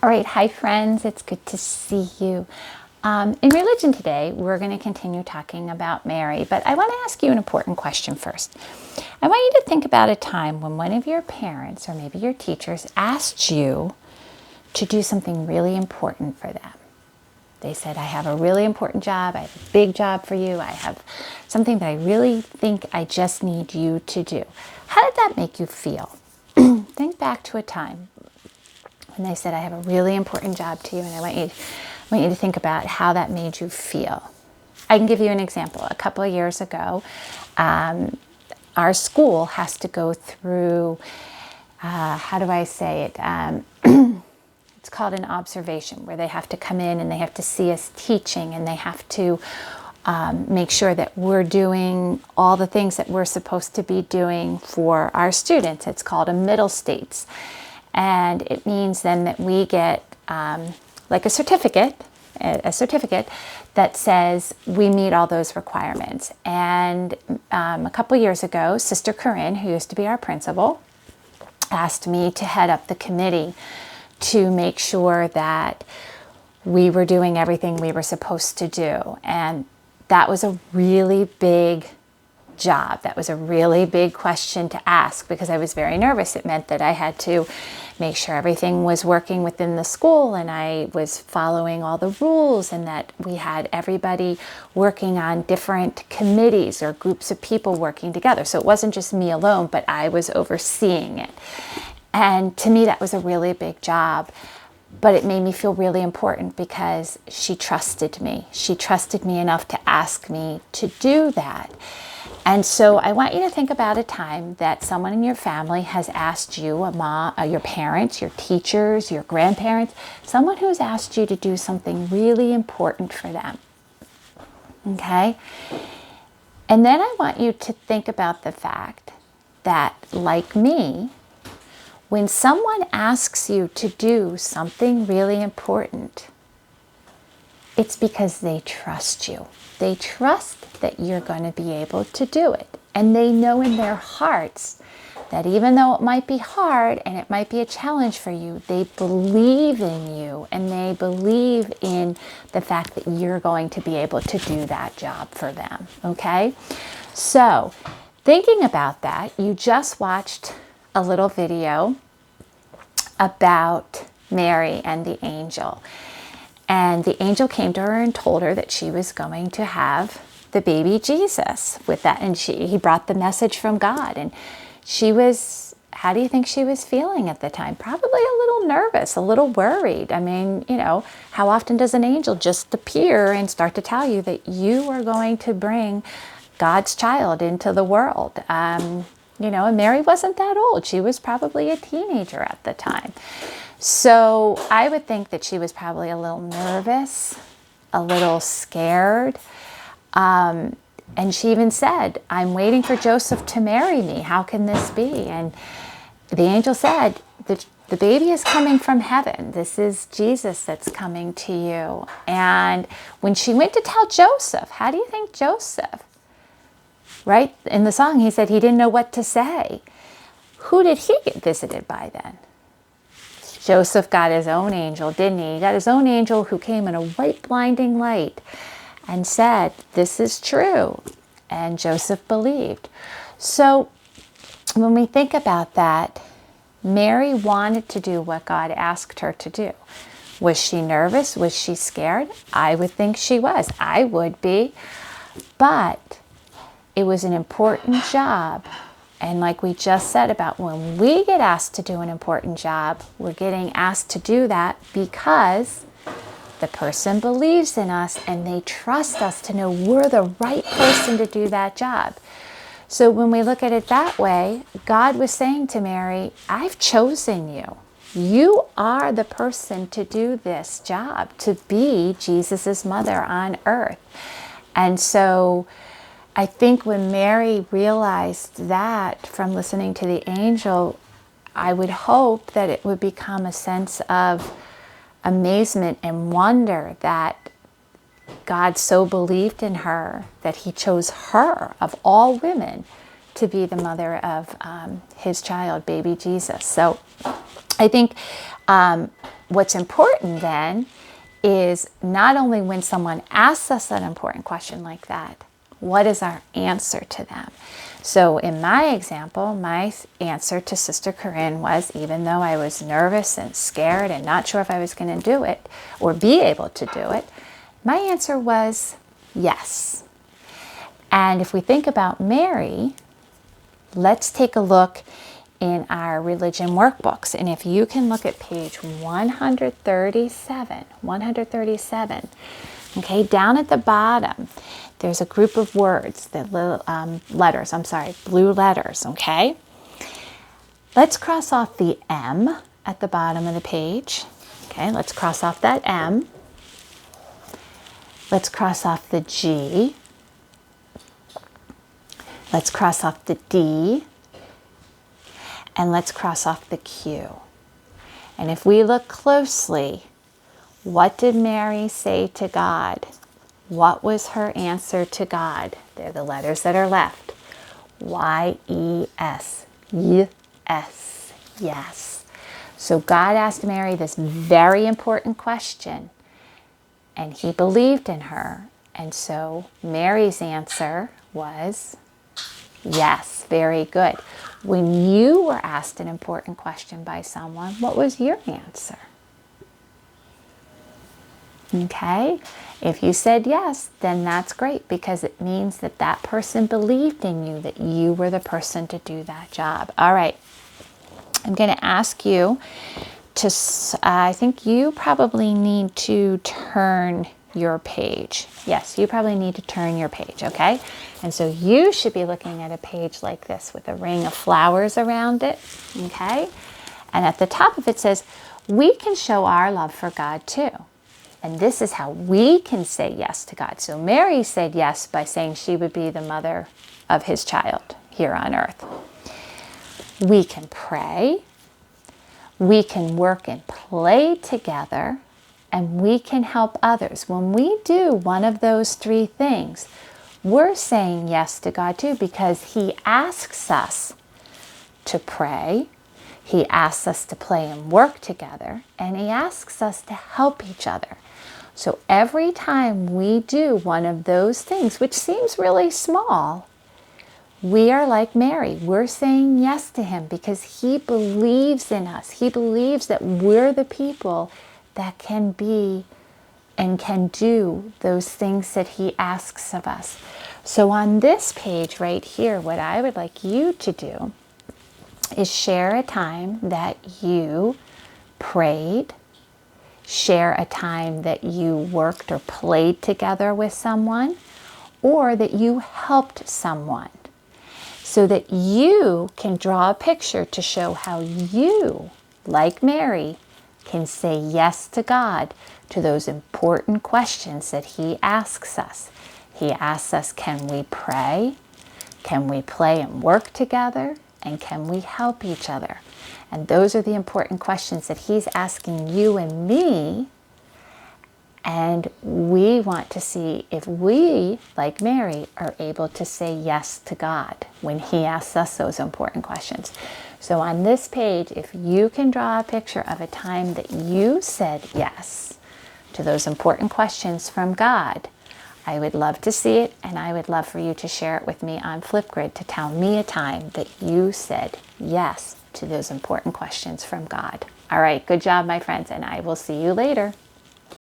All right, hi friends, it's good to see you. In religion today, we're going to continue talking about Mary, but I want to ask you an important question first. I want you to think about a time when one of your parents or maybe your teachers asked you to do something really important for them. They said, I have a really important job, I have a big job for you, I have something that I really think I just need you to do. How did that make you feel? Think back to a time when they said, I have a really important job to you, and I want you to think about how that made you feel. I can give you an example. A couple of years ago, our school has to go through, how do I say it? It's called an observation, where they have to come in and they have to see us teaching, and they have to make sure that we're doing all the things that we're supposed to be doing for our students. It's called a middle states. And it means then that we get like a certificate that says we meet all those requirements. And a couple years ago, Sister Corinne, who used to be our principal, asked me to head up the committee to make sure that we were doing everything we were supposed to do. And that was a really big job. That was a really big question to ask because I was very nervous. It meant that I had to make sure everything was working within the school and I was following all the rules, and that we had everybody working on different committees or groups of people working together. So it wasn't just me alone, but I was overseeing it. And to me, that was a really big job. But it made me feel really important because she trusted me. She trusted me enough to ask me to do that. And so I want you to think about a time that someone in your family has asked you, your parents, your teachers, your grandparents, someone who's asked you to do something really important for them. Okay? And then I want you to think about the fact that, like me, when someone asks you to do something really important, it's because they trust you. They trust that you're going to be able to do it. And they know in their hearts that even though it might be hard and it might be a challenge for you, they believe in you and they believe in the fact that you're going to be able to do that job for them. Okay? So, thinking about that, you just watched a little video about Mary and the angel. And the angel came to her and told her that she was going to have the baby Jesus with that. And he brought the message from God. And she was, how do you think she was feeling at the time? Probably a little nervous, a little worried. I mean, how often does an angel just appear and start to tell you that you are going to bring God's child into the world? And Mary wasn't that old. She was probably a teenager at the time. So I would think that she was probably a little nervous, a little scared. And she even said, I'm waiting for Joseph to marry me. How can this be? And the angel said, the baby is coming from heaven. This is Jesus that's coming to you. And when she went to tell Joseph, how do you think Joseph, right? In the song, he said he didn't know what to say. Who did he get visited by then? Joseph got his own angel, didn't he? He got his own angel who came in a white blinding light and said, this is true. And Joseph believed. So when we think about that, Mary wanted to do what God asked her to do. Was she nervous? Was she scared? I would think she was. I would be. But it was an important job. And like we just said about when we get asked to do an important job, we're getting asked to do that because the person believes in us and they trust us to know we're the right person to do that job. So when we look at it that way, God was saying to Mary, I've chosen you. You are the person to do this job, to be Jesus's mother on earth. And so I think when Mary realized that from listening to the angel, I would hope that it would become a sense of amazement and wonder that God so believed in her that he chose her, of all women, to be the mother of his child, baby Jesus. So I think what's important then is not only when someone asks us an important question like that, what is our answer to them? So in my example, my answer to Sister Corinne was, even though I was nervous and scared and not sure if I was going to do it or be able to do it, my answer was yes. And if we think about Mary, let's take a look in our religion workbooks. And if you can look at page 137, okay, down at the bottom, there's a group of words, the little blue letters, okay? Let's cross off the M at the bottom of the page. Okay, let's cross off that M. Let's cross off the G. Let's cross off the D. And let's cross off the Q. And if we look closely, what did Mary say to God? What was her answer to God? They're the letters that are left. Y-E-S. Yes. Yes. So God asked Mary this very important question, and he believed in her. And so Mary's answer was yes. Very good. When you were asked an important question by someone, what was your answer? Okay? If you said yes, then that's great, because it means that that person believed in you, that you were the person to do that job. All right. I'm going to ask you to, I think you probably need to turn your page. Yes, you probably need to turn your page, okay? And so you should be looking at a page like this with a ring of flowers around it, okay? And at the top of it says, we can show our love for God too. And this is how we can say yes to God. So Mary said yes by saying she would be the mother of his child here on earth. We can pray, we can work and play together, and we can help others. When we do one of those three things, we're saying yes to God too, because he asks us to pray, he asks us to play and work together, and he asks us to help each other. So every time we do one of those things, which seems really small, we are like Mary. We're saying yes to him because he believes in us. He believes that we're the people that can be and can do those things that he asks of us. So on this page right here, what I would like you to do is share a time that you prayed, share a time that you worked or played together with someone, or that you helped someone, so that you can draw a picture to show how you, like Mary, can say yes to God to those important questions that he asks us. He asks us, can we pray? Can we play and work together? And can we help each other? And those are the important questions that he's asking you and me. And we want to see if we, like Mary, are able to say yes to God when he asks us those important questions. So on this page, if you can draw a picture of a time that you said yes to those important questions from God, I would love to see it, and I would love for you to share it with me on Flipgrid to tell me a time that you said yes to those important questions from God. All right, good job, my friends, and I will see you later.